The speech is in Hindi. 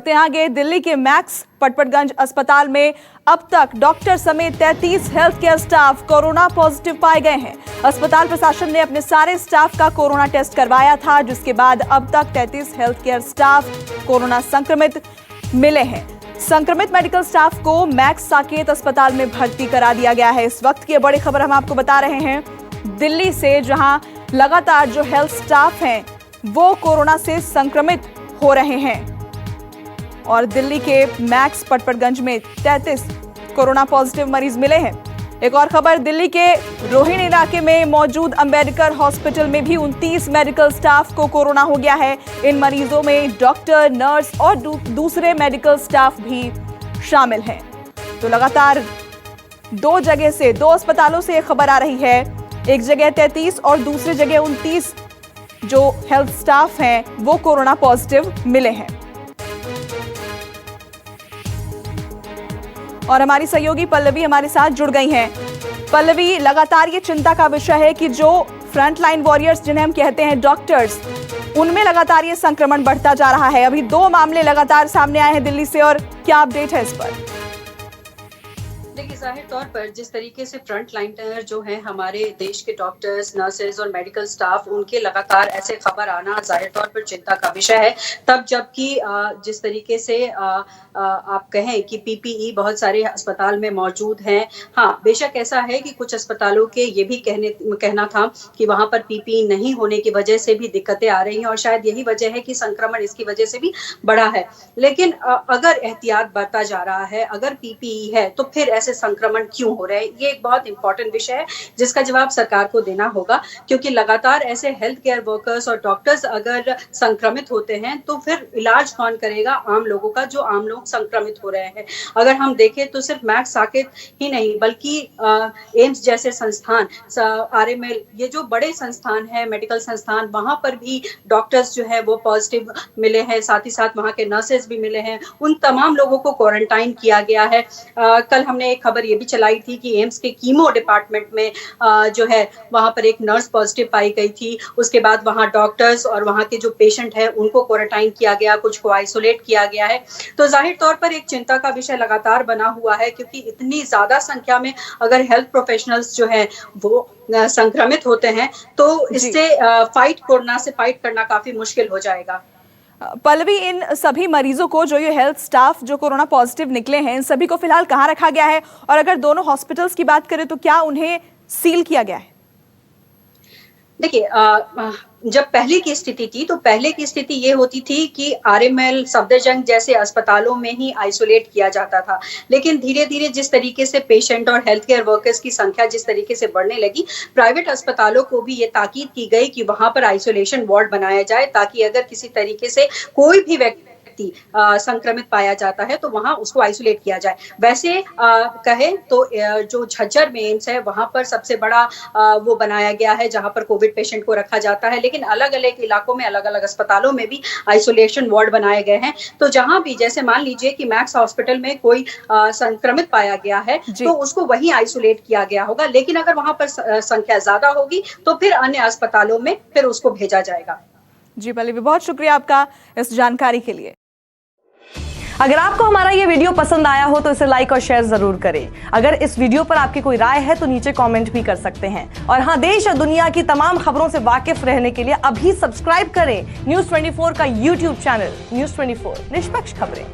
बढ़ते हैं आगे। दिल्ली के मैक्स पटपटगंज अस्पताल में अब तक डॉक्टर समेत 33 health care staff corona positive पाए गए हैं। अस्पताल प्रशासन ने अपने सारे स्टाफ का कोरोना टेस्ट करवाया था, जिसके बाद अब तक 33 हेल्थ केयर स्टाफ कोरोना संक्रमित मिले हैं। संक्रमित मेडिकल स्टाफ को मैक्स साकेत अस्पताल में भर्ती करा दिया गया है। इस वक्त की बड़ी खबर हम आपको बता रहे हैं दिल्ली से, जहां लगातार जो हेल्थ स्टाफ हैं वो कोरोना से संक्रमित हो रहे हैं और दिल्ली के मैक्स पटपटगंज में 33 कोरोना पॉजिटिव मरीज मिले हैं। एक और खबर, दिल्ली के रोहिणी इलाके में मौजूद अंबेडकर हॉस्पिटल में भी 29 मेडिकल स्टाफ को कोरोना हो गया है। इन मरीजों में डॉक्टर, नर्स और दूसरे मेडिकल स्टाफ भी शामिल हैं। तो लगातार दो अस्पतालों से खबर आ रही है, एक जगह 33 और दूसरी जगह 29 जो हेल्थ स्टाफ हैं वो कोरोना पॉजिटिव मिले हैं। और हमारी सहयोगी पल्लवी हमारे साथ जुड़ गई हैं। पल्लवी, लगातार ये चिंता का विषय है कि जो फ्रंटलाइन वॉरियर्स जिन्हें हम कहते हैं डॉक्टर्स, उनमें लगातार ये संक्रमण बढ़ता जा रहा है। अभी 2 मामले लगातार सामने आए हैं दिल्ली से, और क्या अपडेट है इस पर? देखिए, जाहिर तौर पर जिस तरीके से फ्रंट लाइनर जो है हमारे देश के डॉक्टर्स, नर्सेज और मेडिकल स्टाफ, उनके लगातार ऐसे खबर आना जाहिर तौर पर चिंता का विषय है। तब जबकि जिस तरीके से आप कहें कि पीपीई बहुत सारे अस्पताल में मौजूद हैं। हाँ, बेशक ऐसा है कि कुछ अस्पतालों के ये भी कहना था कि वहां पर पीपीई नहीं होने की वजह से भी दिक्कतें आ रही हैं और शायद यही वजह है कि संक्रमण इसकी वजह से भी बढ़ा है। लेकिन अगर एहतियात बरता जा रहा है, अगर पीपीई है, तो फिर ऐसे संक्रमण क्यों हो रहे हैं? ये एक बहुत इंपॉर्टेंट विषय है जिसका जवाब सरकार को देना होगा, क्योंकि लगातार ऐसे हेल्थ केयर वर्कर्स और डॉक्टर्स अगर संक्रमित होते हैं तो फिर इलाज कौन करेगा आम लोगों का, जो आम लोग संक्रमित हो रहे हैं। अगर हम देखें तो सिर्फ मैक्स साकेत ही नहीं, बल्कि एम्स जैसे संस्थान, आरएमएल, ये जो बड़े संस्थान है, मेडिकल संस्थान, वहां पर भी डॉक्टर्स जो है वो पॉजिटिव मिले हैं। साथ ही साथ वहां के नर्सेज भी मिले हैं। उन तमाम लोगों को क्वारंटाइन किया गया है। कल हमने एक खबर ये भी चलाई थी कि एम्स के कीमो डिपार्टमेंट में जो है वहां पर एक नर्स पॉजिटिव पाई गई थी। उसके बाद वहां डॉक्टर्स और वहां के जो पेशेंट हैं उनको क्वारंटाइन किया गया, कुछ को आइसोलेट किया गया है। तो जाहिर तौर पर एक चिंता का विषय लगातार बना हुआ है, क्योंकि इतनी ज्यादा संख्या में अगर हेल्थ प्रोफेशनल्स जो है वो संक्रमित होते हैं तो इससे कोरोना से फाइट करना काफी मुश्किल हो जाएगा। पल्लवी, इन सभी मरीजों को, जो ये हेल्थ स्टाफ जो कोरोना पॉजिटिव निकले हैं, इन सभी को फिलहाल कहाँ रखा गया है? और अगर दोनों हॉस्पिटल्स की बात करें तो क्या उन्हें सील किया गया है? देखिए, जब पहले की स्थिति थी तो पहले की स्थिति ये होती थी कि आरएमएल, सफदरजंग जैसे अस्पतालों में ही आइसोलेट किया जाता था। लेकिन धीरे धीरे जिस तरीके से पेशेंट और हेल्थ केयर वर्कर्स की संख्या जिस तरीके से बढ़ने लगी, प्राइवेट अस्पतालों को भी ये ताकीद की गई कि वहां पर आइसोलेशन वार्ड बनाया जाए, ताकि अगर किसी तरीके से कोई भी व्यक्ति संक्रमित पाया जाता है तो वहां उसको आइसोलेट किया जाए। वैसे कहें तो जो झज्जर में एम्स है वहां पर सबसे बड़ा वो बनाया गया है जहां पर कोविड पेशेंट को रखा जाता है। लेकिन अलग अलग इलाकों में, अलग अलग अस्पतालों में भी आइसोलेशन वार्ड बनाए गए हैं। तो जहां भी, जैसे मान लीजिए कि मैक्स हॉस्पिटल में कोई संक्रमित पाया गया है तो उसको वहीं आइसोलेट किया गया होगा। लेकिन अगर वहां पर संख्या ज्यादा होगी तो फिर अन्य अस्पतालों में फिर उसको भेजा जाएगा। जी पल्लवी, बहुत शुक्रिया आपका इस जानकारी के लिए। अगर आपको हमारा ये वीडियो पसंद आया हो तो इसे लाइक और शेयर जरूर करें। अगर इस वीडियो पर आपकी कोई राय है तो नीचे कमेंट भी कर सकते हैं। और हाँ, देश और दुनिया की तमाम खबरों से वाकिफ रहने के लिए अभी सब्सक्राइब करें न्यूज़ 24 का यूट्यूब चैनल। न्यूज़ 24, निष्पक्ष खबरें।